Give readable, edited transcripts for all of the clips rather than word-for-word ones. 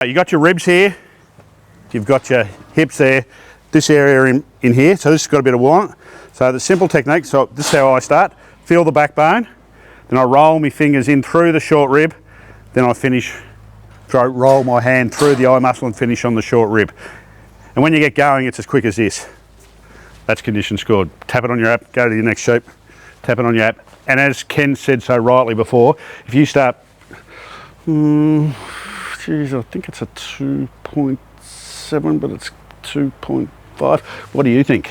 You got your ribs here, you've got your hips there, this area in here, so this has got a bit of wool on it. So the simple technique, so this is how I start. Feel the backbone, then I roll my fingers in through the short rib, then I finish, roll my hand through the eye muscle and finish on the short rib. And when you get going, it's as quick as this. That's condition scored. Tap it on your app, go to your next sheep, tap it on your app. And as Ken said so rightly before, if you start, geez, I think it's a 2.7, but it's 2.5. What do you think?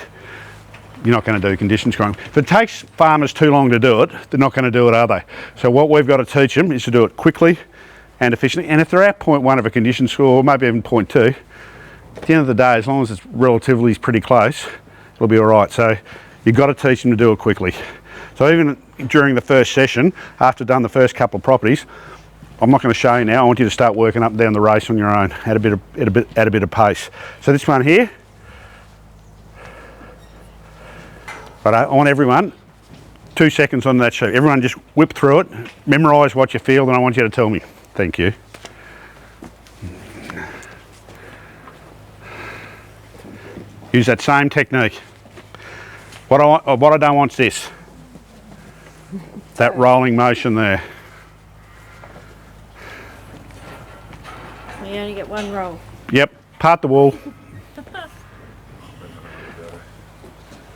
You're not going to do condition scoring. If it takes farmers too long to do it, they're not going to do it, are they? So what we've got to teach them is to do it quickly and efficiently. And if they're at 0.1 of a condition score, or maybe even 0.2, at the end of the day, as long as it's relatively pretty close, it'll be all right. So you've got to teach them to do it quickly. So even during the first session, after done the first couple of properties, I'm not going to show you now. I want you to start working up and down the race on your own at a bit of pace. So this one here, right, I want everyone 2 seconds on that sheet. Everyone just whip through it, memorise what you feel, and I want you to tell me. Thank you. Use that same technique. What I don't want is this. That rolling motion there. You only get one roll. Yep, part the wool.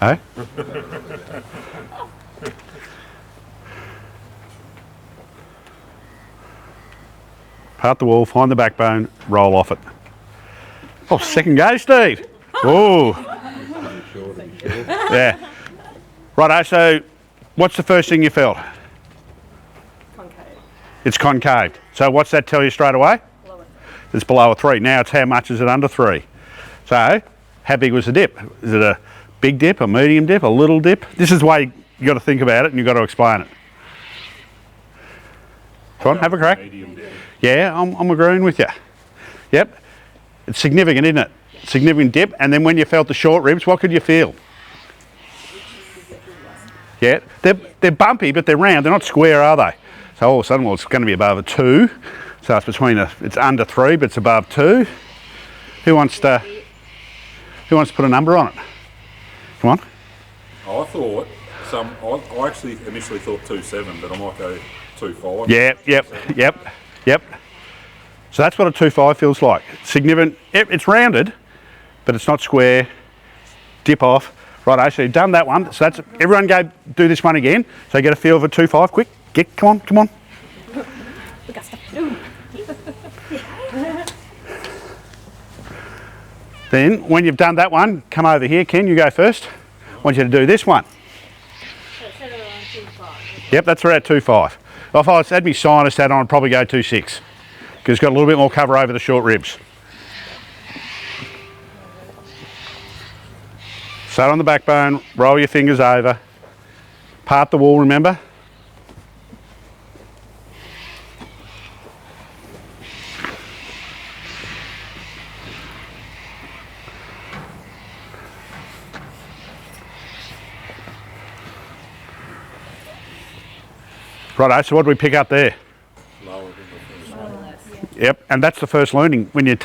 Eh? Part the wool, find the backbone, roll off it. Oh, second go, Steve. Oh. Yeah. Righto, so what's the first thing you felt? Concave. It's concaved. So what's that tell you straight away? Below it. It's below a 3. Now it's how much is it under 3? So how big was the dip? Is it a big dip, a medium dip, a little dip? This is the way you got to think about it and you've got to explain it. Come on, have a crack. Yeah, I'm agreeing with you. Yep. It's significant, isn't it? Significant dip. And then when you felt the short ribs, what could you feel? Yeah, they're bumpy, but they're round. They're not square, are they? So all of a sudden, well, it's going to be above a 2. So it's it's under 3, but it's above 2. Who wants to put a number on it? Come on. I thought I actually initially thought 2.7, but I might go 2.5. Yep. So that's what a 2.5 feels like. Significant. It's rounded, but it's not square. Dip off. Right, so you've done that one. So that's everyone. Go do this one again. So get a feel of a 2.5. Quick. Come on. Then when you've done that one, come over here, Ken. You go first. I want you to do this one. Yep, that's around 2.5. If I had my sinus hat on, I'd probably go 2.6 because it's got a little bit more cover over the short ribs. Start on the backbone, roll your fingers over, part the wool, remember? Righto, so what do we pick up there? Yep, and that's the first learning when you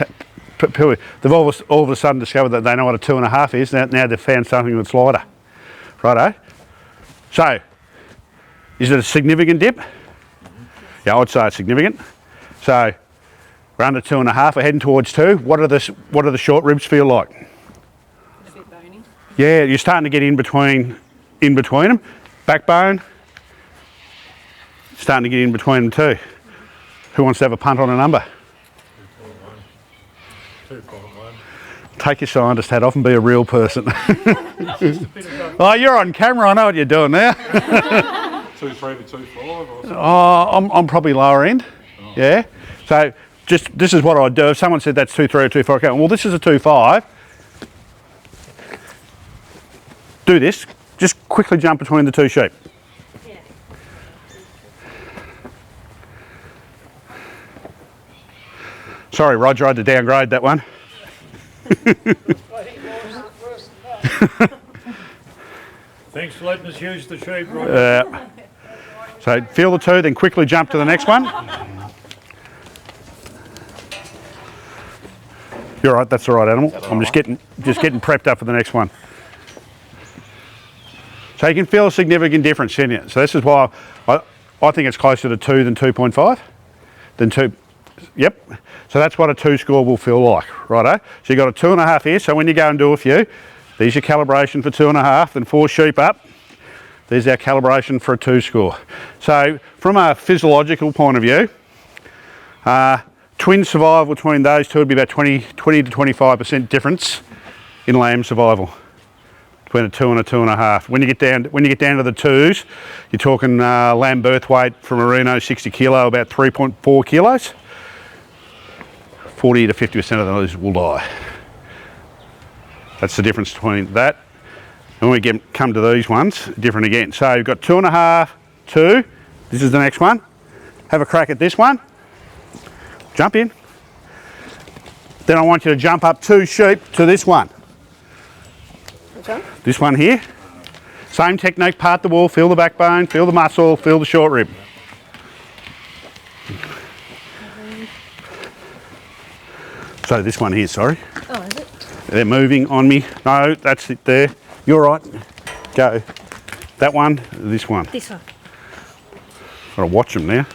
they've all of a sudden discovered that they know what a 2.5 is. Now they've found something that's lighter. Righto. So, is it a significant dip? Yeah, I'd say it's significant. So, we're under 2.5. We're heading towards 2. What are the short ribs feel like? A bit bony. Yeah, you're starting to get in between them. Backbone. Starting to get in between them too. Who wants to have a punt on a number? 2.1. Take your scientist hat off and be a real person. Oh, you're on camera. I know what you're doing now. 2.3 to 2.5 or something. Oh, I'm probably lower end. Oh. Yeah. So this is what I'd do. If someone said that's 2.3 or 2.4, okay, well, this is a 2.5. Do this. Just quickly jump between the two sheep. Yeah. Sorry, Roger, I had to downgrade that one. Thanks for letting us use the sheep, Roger. So feel the 2, then quickly jump to the next one. You're right, that's the right animal. I'm just getting prepped up for the next one. So you can feel a significant difference, can you? So this is why I think it's closer to 2 than 2.5. Than 2. Yep. So that's what a 2 score will feel like, righto? So you've got a 2.5 here, so when you go and do a few, there's your calibration for 2.5, then 4 sheep up. There's our calibration for a 2 score. So from a physiological point of view, twin survival between those two would be about 20 to 25% difference in lamb survival between a 2 and a 2.5. When you get down to the 2s, you're talking lamb birth weight for merino 60 kilo, about 3.4 kilos. 40 to 50% of those will die. That's the difference between that. And when we come to these ones, different again. So you've got 2.5, 2. This is the next one. Have a crack at this one. Jump in. Then I want you to jump up 2 sheep to this one. Which one? This one here. Same technique, part the wool, feel the backbone, feel the muscle, feel the short rib. So this one here, sorry. Oh, is it? They're moving on me. No, that's it there. You're right. Go. That one, this one. This one. Gotta watch them now.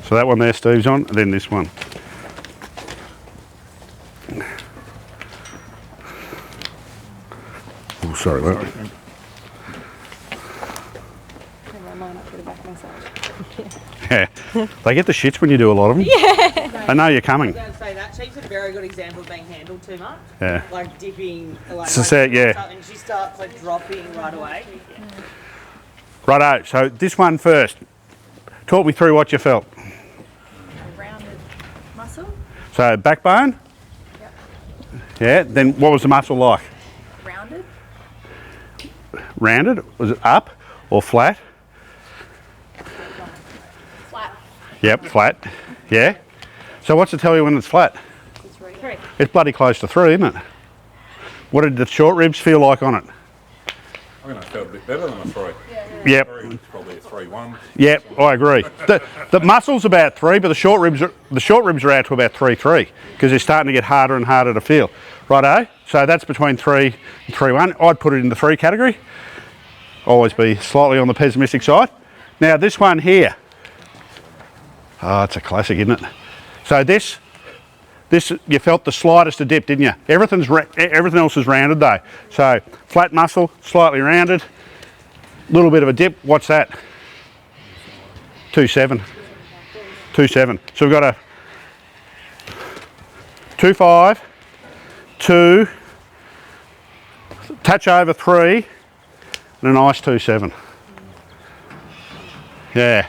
So that one there, Steve's on, and then this one. Oh, sorry, mate. Yeah, they get the shits when you do a lot of them. Yeah. They know you're coming. I was going to say that sheep's a very good example of being handled too much. Yeah. Like dipping, like, So, yeah. and she starts like dropping right away. Yeah. Righto, so this one first. Talk me through what you felt. Rounded muscle. So backbone. Yep. Yeah, then what was the muscle like? Rounded. Rounded? Was it up or flat? Flat. Yep, flat. Yeah. So what's to tell you when it's flat? It's 3. It's bloody close to 3, isn't it? What did the short ribs feel like on it? I think I felt a bit better than a 3. Yep. 3 was probably a 3-1. Yep, I agree. The muscle's about 3, but the short ribs are out to about 3-3 because they're starting to get harder and harder to feel. Righto. So that's between 3 and 3-1. I'd put it in the 3 category. Always be slightly on the pessimistic side. Now this one here. Oh, it's a classic, isn't it? So this you felt the slightest of dip, didn't you? Everything else is rounded though. So flat muscle, slightly rounded, little bit of a dip. What's that? 2.7. 2.7. So we've got a 2.5, 2, touch over 3, and a nice 2.7. Yeah.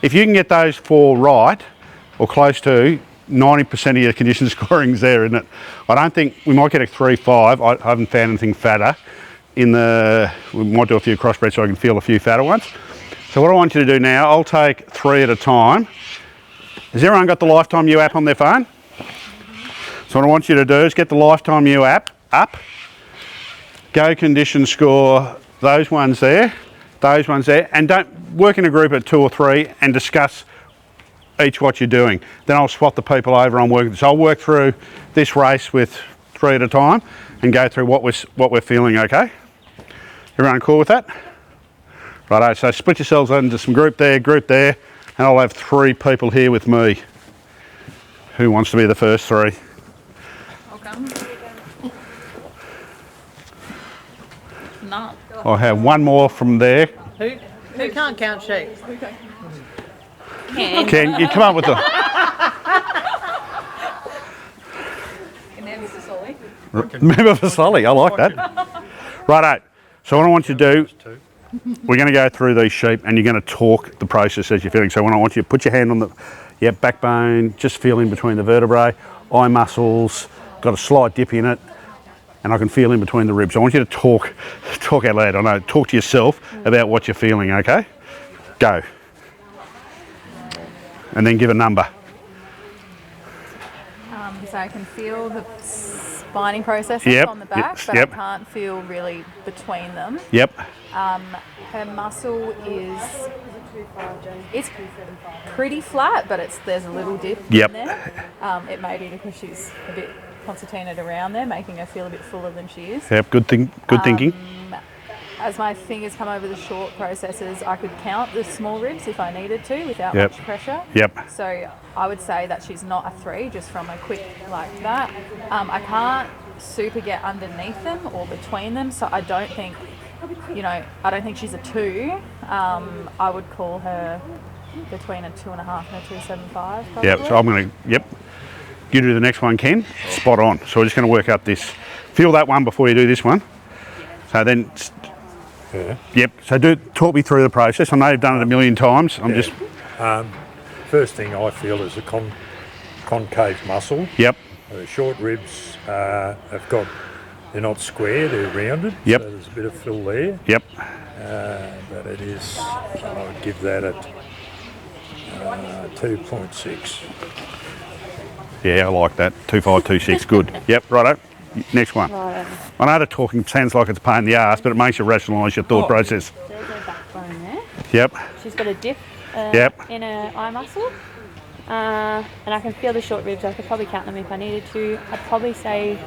If you can get those 4 right, or close to, 90% of your condition scoring's there, isn't it? I don't think, we might get a 3.5. I haven't found anything fatter. We might do a few crossbreds so I can feel a few fatter ones. So what I want you to do now, I'll take 3 at a time. Has everyone got the Lifetime U app on their phone? So what I want you to do is get the Lifetime U app up, go condition score those ones there, and don't work in a group of 2 or 3 and discuss each what you're doing. Then I'll swap the people over I'm working. So I'll work through this race with 3 at a time and go through what we're feeling, okay? Everyone cool with that? Righto, so split yourselves into some group there, and I'll have 3 people here with me. Who wants to be the first 3? I'll come. No. I'll have 1 more from there. Who can't count sheep? Ken, you come up with the... And then Mr. Solly. Remember for Solly, I like that. Righto, so what I want you to do, we're going to go through these sheep and you're going to talk the process as you're feeling. So when I want you to put your hand on the backbone, just feel in between the vertebrae, eye muscles, got a slight dip in it, and I can feel in between the ribs. I want you to talk out loud. I know, talk to yourself about what you're feeling, okay? Go. And then give a number. So I can feel the spining processes Yep, on the back, yes, but yep. I can't feel really between them. Yep. Her muscle is, it's pretty flat, but there's a little dip Yep. in there. It may be because she's a bit concertinaed around there, making her feel a bit fuller than she is. Yep. Good thinking. As my fingers come over the short processes, I could count the small ribs if I needed to without Yep. much pressure. Yep. So I would say that she's not a 3 just from a quick like that. I can't super get underneath them or between them, so I don't think, I don't think she's a 2. I would call her between a 2.5 and a 2.75 probably. Yep. So I'm going to. Yep. You do the next one, Ken. Spot on. So we're just going to work out this. Feel that one before you do this one. So then. Yeah. Yep. So talk me through the process. I know you've done it a million times. I'm just. First thing I feel is a concave muscle. Yep. The short ribs have got, they're not square, they're rounded. Yep. So there's a bit of fill there. Yep. But it is, I would give that at 2.6. Yeah, I like that. 2526. Good. Yep. Righto. Next one. Right. I know the talking sounds like it's a pain in the ass, but it makes you rationalise your thought process. There's no backbone there. Yep. She's got a dip Yep. in her eye muscle. And I can feel the short ribs. I could probably count them if I needed to. I'd probably say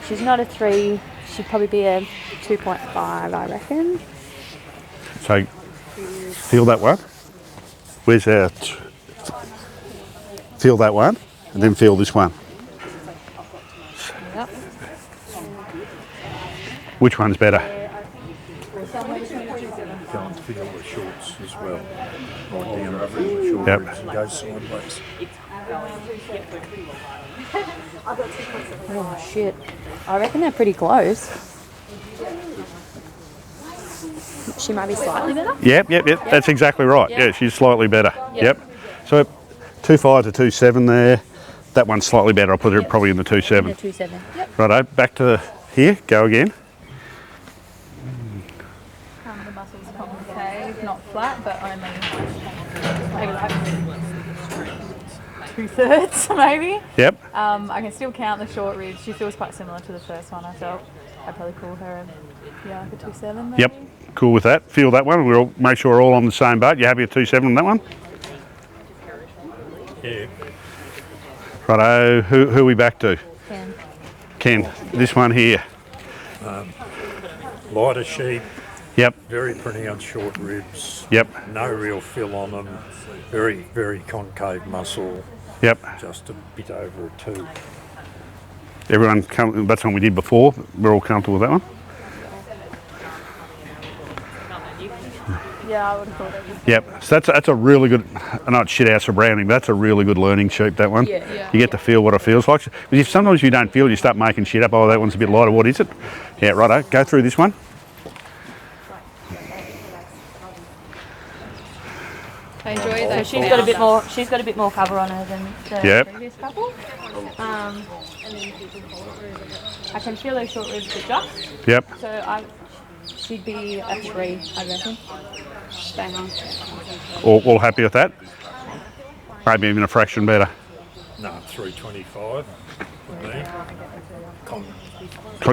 she's not a 3. She'd probably be a 2.5, I reckon. So feel that one. Where's our? Feel that one, and then feel this one. Yep. Which one's better? Go and feel the shorts as well. Right down through the short Yep. ribs and go sideways. Oh, shit. I reckon they're pretty close. She might be slightly better. Yep. That's exactly right. Yeah, she's slightly better. Yep. So 2.5 to 2.7 there. That one's slightly better. I'll put it probably in the 2.7. They're 2.7. Yep. Righto. Back to here. Go again. The muscles concave, not flat, but only maybe like 2/3 maybe. Yep. I can still count the short ribs. She feels quite similar to the first one. I felt I'd probably call her like a 2.7 maybe. Yep. Cool with that. Feel that one. We'll make sure we're all on the same boat. You happy with 2.7 on that one? Yeah. Righto. Who are we back to? Ken. This one here. Lighter sheep, Yep. very pronounced short ribs. Yep. No real fill on them. Very, very concave muscle. Yep. Just a bit over a 2. Everyone, that's one we did before. We're all comfortable with that one. Yeah, I would have thought it was. Yep. So that's a really good. I know it's shit house for branding, but that's a really good learning sheep. That one. Yeah. You get to feel what it feels like. Because if sometimes you don't feel, you start making shit up. Oh, that one's a bit lighter. What is it? Yeah. Righto. Go through this one. I enjoy So that. she's got a bit more. She's got a bit more cover on her than the Yep. previous couple. I can feel those short ribs adjust. Yep. So she'd be a 3, I reckon. Bang on. All happy with that? Maybe even a fraction better. No, 3.25 for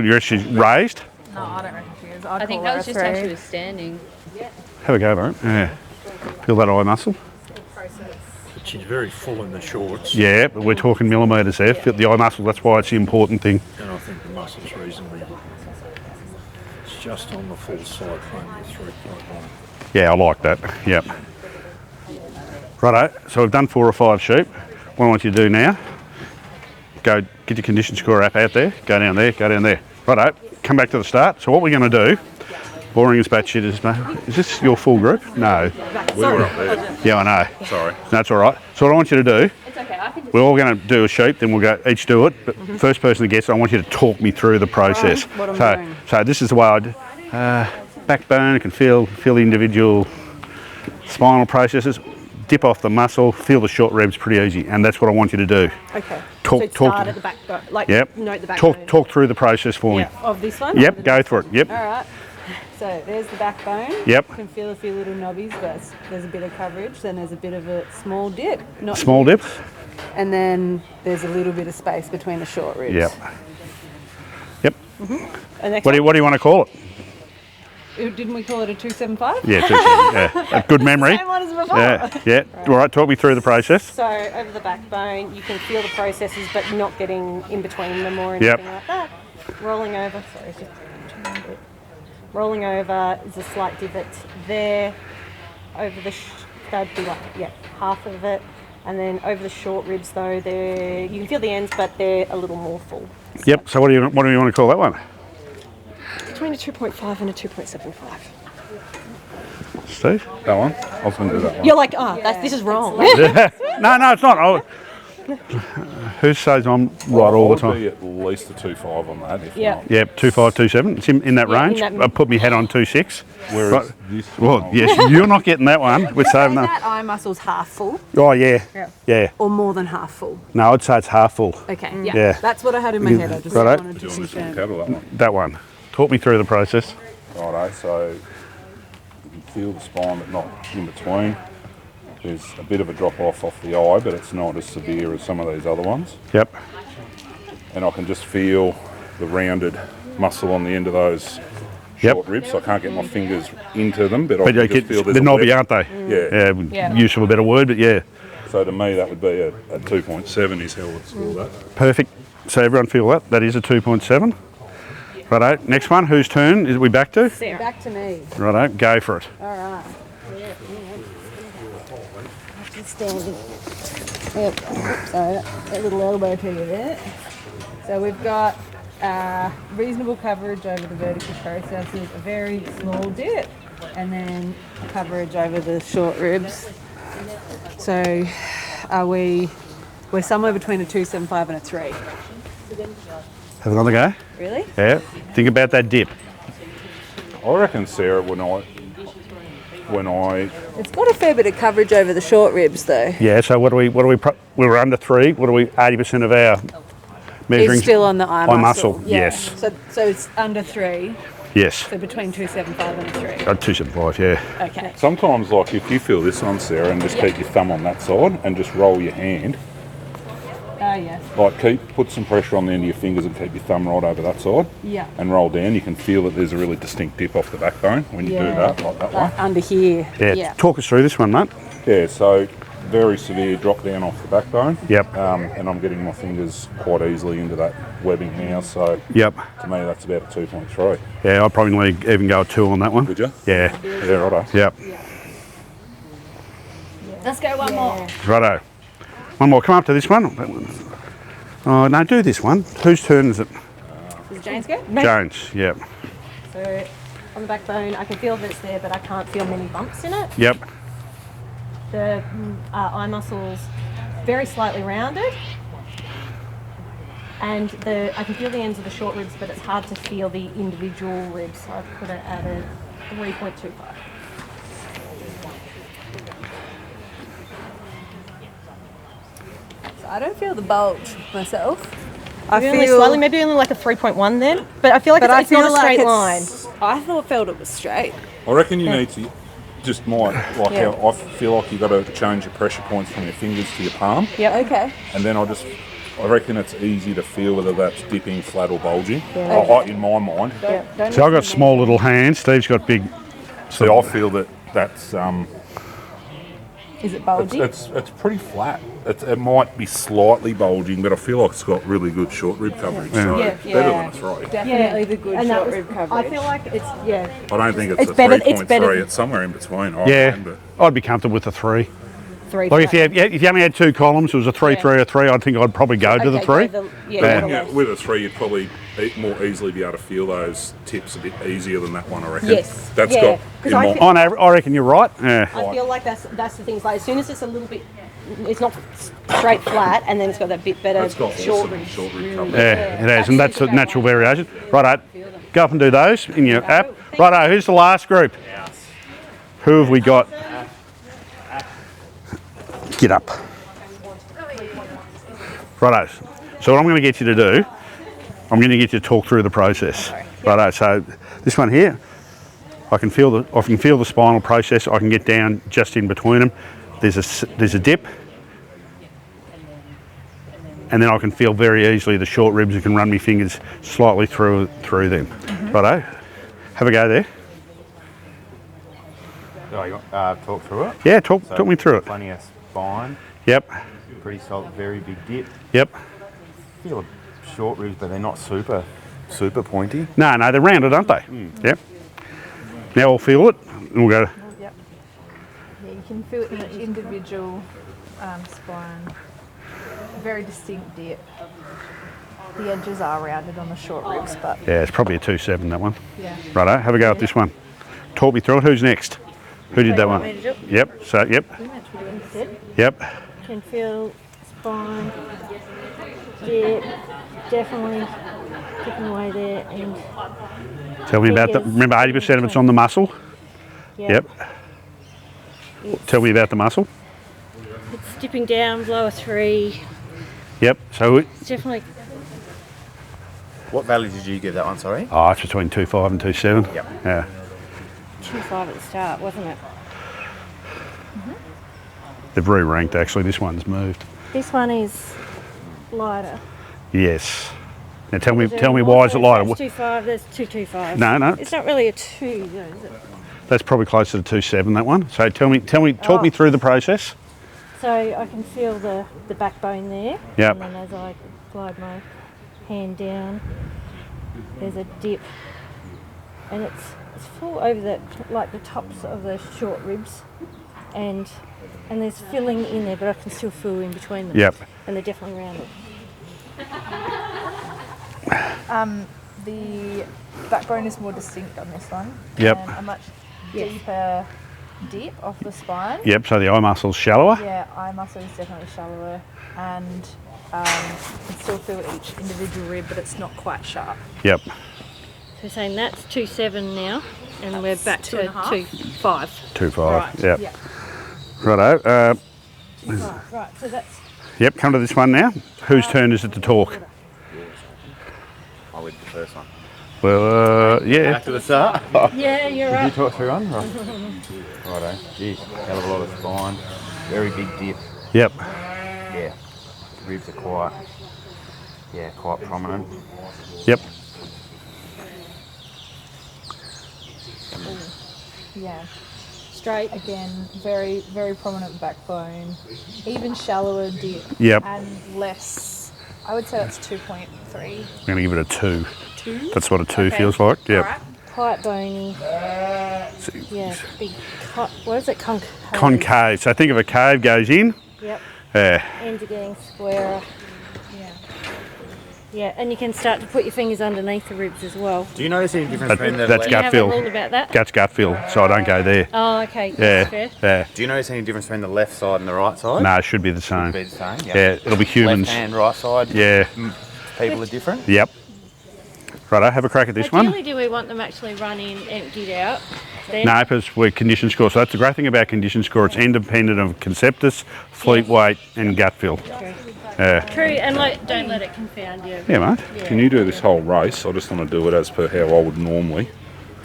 me. You're actually raised. No, I don't reckon she is. I'd I think call that her was a just how 3. she was standing. Have a go, mate. Yeah. Feel that eye muscle. But she's very full in the shorts. Yeah, but we're talking millimetres there. Feel the eye muscle. That's why it's the important thing. And I think the muscle's reasonably. It's just on the full side, only 3.1. Yeah, I like that. Yep. Righto. So we've done 4 or 5 sheep. What I want you to do now, go get your condition score app out there. Go down there. Go down there. Righto. Come back to the start. So what we're going to do, boring as batshit is this your full group? No. We were up there. Yeah, I know. Sorry. That's all right. So what I want you to do, It's okay. I can just. we're all going to do a sheep, then we'll go each do it. But first person that gets it, I want you to talk me through the process. What I'm doing. So this is the way I'd backbone. I can feel the individual spinal processes. Dip off the muscle, feel the short ribs pretty easy, and that's what I want you to do. Okay. Talk- so talk- start at the back, like Yep. note the backbone. Talk through the process for me. Yeah, of this one? Yep, go for it. Yep. All right. So there's the backbone. Yep. You can feel a few little knobbies, but there's a bit of coverage. Then there's a bit of a small dip. Not Small dip. And then there's a little bit of space between the short ribs. Yep. Yep. And next What do you want to call it? didn't we call it a 275? Yeah, 2.7. Yeah, a good memory. Same one as before. Yeah, yeah. All right, talk me through the process. So over the backbone, you can feel the processes, but not getting in between them or anything Yep. like that. Rolling over, sorry, just turn a bit. Rolling over is a slight divot there. Over the, that'd be like, yeah, half of it. And then over the short ribs though, you can feel the ends, but they're a little more full. Yep. So what do you want to call that one? Between a 2.5 and a 2.75. Steve? That one? I was going to do that one. You're like, this is wrong. No, it's not. Oh. Who says I'm right all the I'll time? be at least a 2.5 on that, if Yeah. not. Yep, 2.5, 2.7. It's in that Yeah, in range. that- I put my head on 2.6. Whereas Right. this Well, yes, you're not getting that one. We're saving that. That eye muscle's half full Oh, yeah. Yeah. or more than half full? No, I'd say it's half full. Okay, yeah. Yeah. That's what I had in my head. I just Righto. wanted to doing this one confirm. cattle, that one. That one. Talk me through the process. Righto, so you can feel the spine but not in between. There's a bit of a drop off the eye, but it's not as severe as some of these other ones. Yep. And I can just feel the rounded muscle on the end of those Yep. short ribs. I can't get my fingers into them, but I But can just feel there's they're a knobby, web. aren't they? Yeah. Yeah, use of a better word, but yeah. So to me, that would be a 2.7 is how I would score that. Perfect. So everyone feel that? That is a 2.7. Righto. Next one, whose turn is we back to? Back to me. Righto, go for it. All right. Just standing. Yep. So a little elbow to you there. So we've got reasonable coverage over the vertical processes, a very small dip, and then coverage over the short ribs. So we're somewhere between a 2.75 and a 3. Have another go? Really? Yeah. Think about that dip. I reckon, Sarah, when I It's got a fair bit of coverage over the short ribs though. Yeah, so we were under 3. What are we, 80% of our measuring? It's still on the eye muscle. Yeah. Yes. So it's under 3, Yes. so between 2.75 and a 3. 2.75, yeah. Okay. sometimes, like if you feel this one, Sarah, and just keep your thumb on that side and just roll your hand, Oh yeah. like put some pressure on the end of your fingers and keep your thumb right over that side. Yeah. And roll down. You can feel that there's a really distinct dip off the backbone when you do that, like that one. Under here. Yeah. Talk us through this one, mate. Yeah, so very severe drop down off the backbone. Yep. And I'm getting my fingers quite easily into that webbing now, so Yep. to me that's about a 2.3. Yeah, I'd probably even go a 2 on that one. Would you? Yeah. Yeah, righto. Yep. Let's go one more. Righto. One more. Come up to this one. Oh, no, do this one. Whose turn is it? Does James go? Jones. Yep. So on the backbone, I can feel that it's there, but I can't feel many bumps in it. Yep. The eye muscles very slightly rounded, and I can feel the ends of the short ribs, but it's hard to feel the individual ribs. So I've put it at a 3.25. So I don't feel the bulge myself. I feel slightly, maybe only like a 3.1 then, but I feel like it's not a straight line. I felt it was straight. I reckon you need to just how I feel like you've got to change your pressure points from your fingers to your palm. Yep. Okay. And then I reckon it's easy to feel whether that's dipping, flat or bulging. In my mind. So I've got small little hands. Steve's got big. So I feel that's Is it bulgy? it's pretty flat. It might be slightly bulging, but I feel like it's got really good short rib coverage. So Yeah, better yeah. than a 3. Definitely the good And that short was- rib coverage. I feel like it's I don't think it's It's a better- 3.3. it's better- It's somewhere in between. I Yeah. reckon, but I'd be comfortable with a 3. 3. Like if you only had 2 columns, it was a 3, 3, a 3. I think I'd probably go to the 3. yeah, with a 3, you'd probably more easily be able to feel those tips a bit easier than that one, I reckon. Yes. That's Yeah. got. 'Cause in I my- feel- On average, I reckon you're right. Yeah. I feel like that's the things. Like as soon as it's a little bit, it's not straight flat, and then it's got that bit better That's got short awesome ribs. short rib coverage. Yeah, it has, and that's a natural variation. Righto, go up and do those in your app. Righto, who's the last group? Who have we got? Get up. Righto, so what I'm going to get you to do, I'm going to get you to talk through the process. Righto, so this one here, I can feel the spinal process. I can get down just in between them. There's a dip. and then I can feel very easily the short ribs and can run my fingers slightly through them. Righto, have a go there. So I talk through it. Yeah, talk me through it. Plenty of spine, Yep, pretty solid, very big dip. yep. Feel short ribs, but they're not super pointy. No, they're rounded, aren't they? Yep. Now I'll feel it, and we'll go. Yep. Yeah, you can feel each individual spine. Very distinct dip. The edges are rounded on the short ribs, but Yeah, it's probably a 2.7, that one. yeah. Righto, have a go at this one. Talk me through it. Who's next? Who did that one? Want me to do it? Yep, so, yep, Sit. yep. Can feel spine, dip, definitely ticking away there, and Tell me about the, Fingers. remember 80% of it's on the muscle? yeah, Yep. Tell me about the muscle. it's dipping down below a 3. Yep, so, It's definitely What value did you give that one? Sorry. it's between 2.5 and 2.7. Yep. Yeah. 2.5 at the start, wasn't it? They've re-ranked actually, this one's moved. This one is lighter. Yes. Now tell me why is it lighter? That's 2.5. That's 2.25. No, It's not really a 2, though, is it? that's probably closer to 2.7, that one. So talk me through the process. So I can feel the backbone there. Yep. And then as I glide my hand down, there's a dip, and it's full over the tops of the short ribs, and there's filling in there, but I can still feel in between them. Yep. And they're definitely rounded. The backbone is more distinct on this one. Yep. A much deeper dip off the spine. Yep, so the eye muscle's shallower. Yeah, eye muscle is definitely shallower, and you can still feel each individual rib, but it's not quite sharp. Yep. So saying that's 2.7 now, and we're back to 2.5. 2.5. 2.5. Right. Yep. Yeah. Righto. Right, so that's Yep, come to this one now. Whose turn is it to talk? I went the first one. Well, yeah. Back to the start. yeah, you're Did you right. talk through one? Righto. Geez, hell of a lot of spine. Very big dip. Yep. Yeah. Ribs are quite prominent. Yep. Yeah. Straight. Again, very, very prominent backbone, even shallower dip, Yep. and less. I would say that's 2.3. I'm going to give it a 2. 2? That's what a 2 Okay. feels like. Yep. Alright. Quite bony. Yeah, big. What is it? Concave. Concave. So think of a cave goes in. Yep. Yeah. Ends are getting squarer. Yeah. Yeah, and you can start to put your fingers underneath the ribs as well. Do you notice any difference between the That's Do you gut have feel. a rule about that? Gut's gut feel, so I don't go there. Oh, okay. Yeah. That's fair. Yeah. Do you notice any difference between the left side and the right side? No, it should be the same. Be the same. Yeah, it'll be humans. Left hand, right side. Yeah. People are different. Yep. Righto, have a crack at this one. Ideally, do we want them actually run in, emptied out? Then? No, because we're condition score. So that's the great thing about condition score. It's independent of conceptus, fleet weight, and gut feel. Yeah. True, and don't let it confound you. Yeah, mate. Can you do this whole race? I just want to do it as per how I would normally,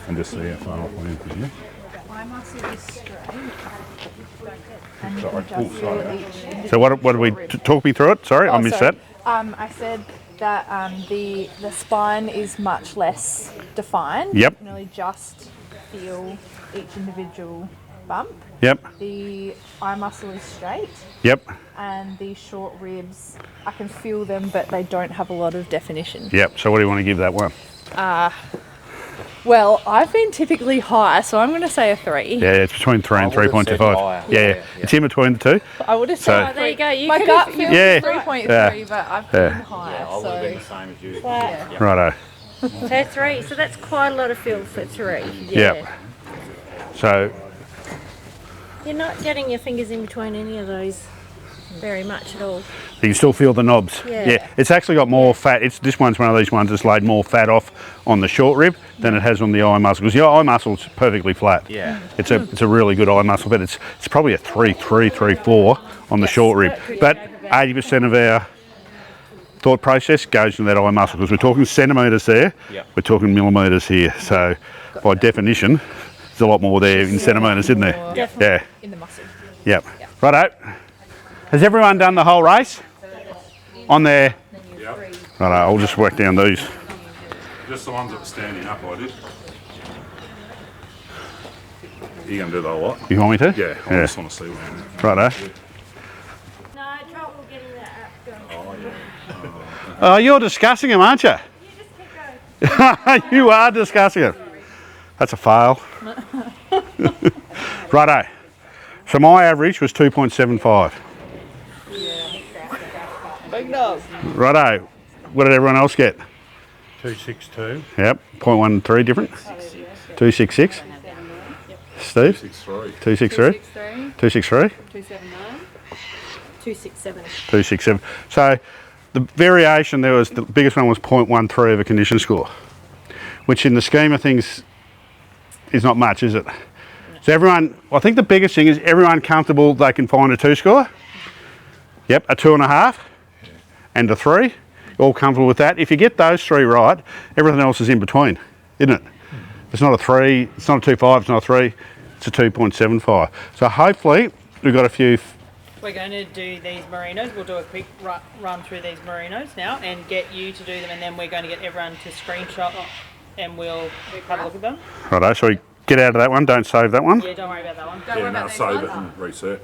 and just see how far off I am from you. Eye muscle is straight, and you Sorry. can just feel each individual So what did we short rib. talk me through it? Sorry, I missed sorry. that. I said that the spine is much less defined. Yep. You can really just feel each individual bump. Yep. The eye muscle is straight, Yep. and the short ribs, I can feel them, but they don't have a lot of definition. Yep. So what do you want to give that one? Well, I've been typically high, so I'm going to say a 3. Yeah, it's between 3 and I would've said 3.25. higher. Yeah, Yeah. it's in between the two. I would have So- said Oh, there you go. You My could gut have- feels Yeah. 3.3, but I've been Yeah. high, I would have been so the same as you. Flat. Righto. So 3. So that's quite a lot of feel for 3. Yep. So You're not getting your fingers in between any of those very much at all. you can still feel the knobs. Yeah. It's actually got more fat. This one's one of these ones that's laid more fat off on the short rib than it has on the eye muscle. Because the eye muscle's perfectly flat. Yeah. It's a really good eye muscle, but it's probably a 3.4 on the short rib. But 80% of our thought process goes in that eye muscle because we're talking centimetres there. Yep. We're talking millimetres here. So by definition, there's a lot more there in centimetres, isn't there? Yeah. in the muscle. Yep. Righto. Has everyone done the whole race? On there. Yep. Right, I'll just work down these. Just the ones that were standing up, I did. You gonna do the whole lot? You want me to? Yeah, I just want to see what. Righto. No, trouble getting that app going. Oh, you're discussing them, aren't you? You are discussing them. That's a fail. Righto. So my average was 2.75. Big dog. Righto. What did everyone else get? 262. Yep. 0.13 different. 266. Steve? 6'3". 263. 263. 267. 267. So the variation there was, the biggest one was 0.13 of a condition score, which in the scheme of things is not much, is it? So everyone, I think the biggest thing is everyone comfortable they can find a 2 score? Yep, a 2.5 and a 3. All comfortable with that. If you get those 3 right, everything else is in between, isn't it? It's not a 3, it's not a 2.5, it's not a 3, it's a 2.75. So hopefully we've got a few. We're going to do these merinos. We'll do a quick run through these merinos now and get you to do them, and then we're going to get everyone to screenshot and we'll have a look at them. Righto, so we get out of that one, don't save that one. Yeah, don't worry about that one. Yeah, now save it and reset.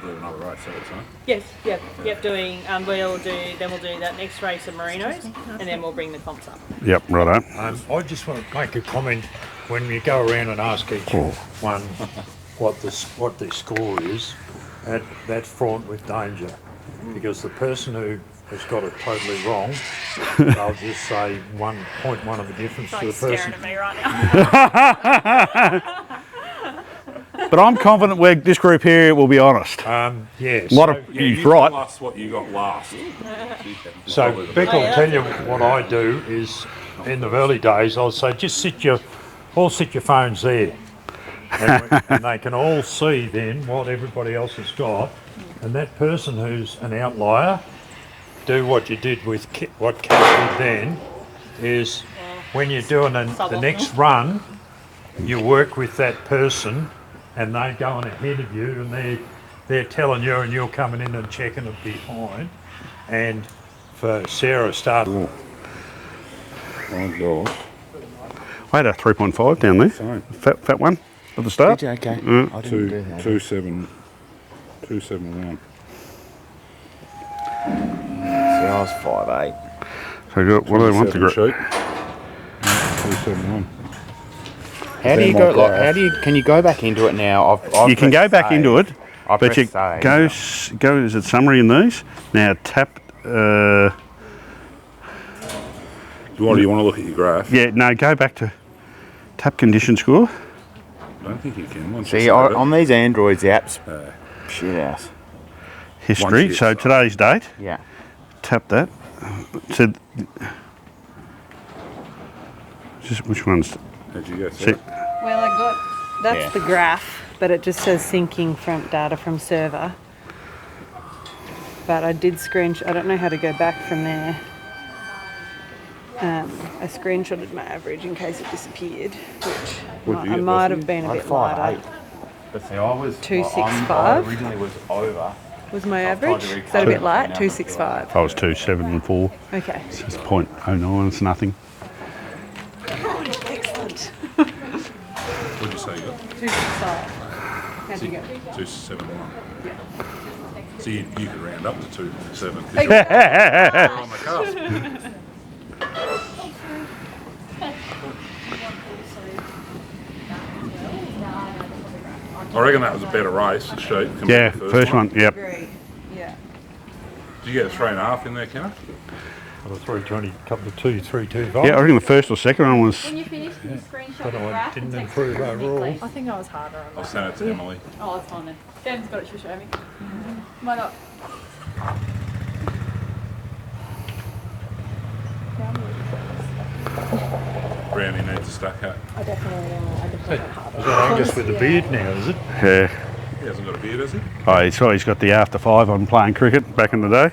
We'll do another race at a time. Yes, yep, doing, we'll do that next race of merinos, and then we'll bring the comps up. Yep, righto. I just want to make a comment when you go around and ask each one what their score is. That's fraught with danger, because the person who has got it totally wrong, they'll just say 1.1 of a difference to the person. Staring at me right now. But I'm confident this group here will be honest. Yes. A lot of Yeah, he's you right. tell us what you got last. So Beck will tell you what I do is, in the early days, I'll say just sit your phones there, and they can all see then what everybody else has got, and that person who's an outlier, do what you did with what Kat did then, is when you're doing the next run, you work with that person, and they going ahead of you, and they're telling you, and you're coming in and checking it behind. And for Sarah started. Oh gosh. I had a 3.5 down there. Same. Fat one at the start. Did you? Okay. I didn't do that. 271. See, I was 5'8". So what do they want to grow? Sheet. 271. How do you go? Like, can you go back into it now? You can go back into it, I but you pressed save. go. Is it summary in these? Now tap. Do you want to look at your graph? Yeah, no. Go back to tap condition score. I don't think you can. Once See, you on these Androids, the apps, shit ass. History. you So start. today's date. Yeah. Tap that. So, just which ones? How'd you go See, through? Well, I got, that's the graph, but it just says syncing from data from server. But I did screenshot, I don't know how to go back from there. I screenshotted my average in case it disappeared, which What'd you I get, might Leslie? have been a I bit had lighter. 5'8". But see, I was 265? I originally was over. Was my I've tried average? to Is that a bit recover light? now. 265. I was 274. Okay. It's 0.09. It's nothing. Excellent. What'd you say you got? 265. How'd you go? 271. So you could round up to 2.7. 'cause you're on the cusp. I reckon that was a better race, the sheep. compared Yeah, to the first one. Yep. Great. Yeah. Did you get a 3.5 in there, Kenneth? Got a 320, couple of 325. Yeah, I reckon the first or second one was. When you finish, you screenshot But the I graph didn't and text improve it to me, overall. please. I think I was harder on I'll that. send it to Emily. Oh, that's fine then. Dan's got it, she'll show me. Why not? Brownie needs a stack hat. I definitely Is that Angus with a beard now, is it? Yeah. He hasn't got a beard, has he? Oh, he's got the after 5 on playing cricket back in the day.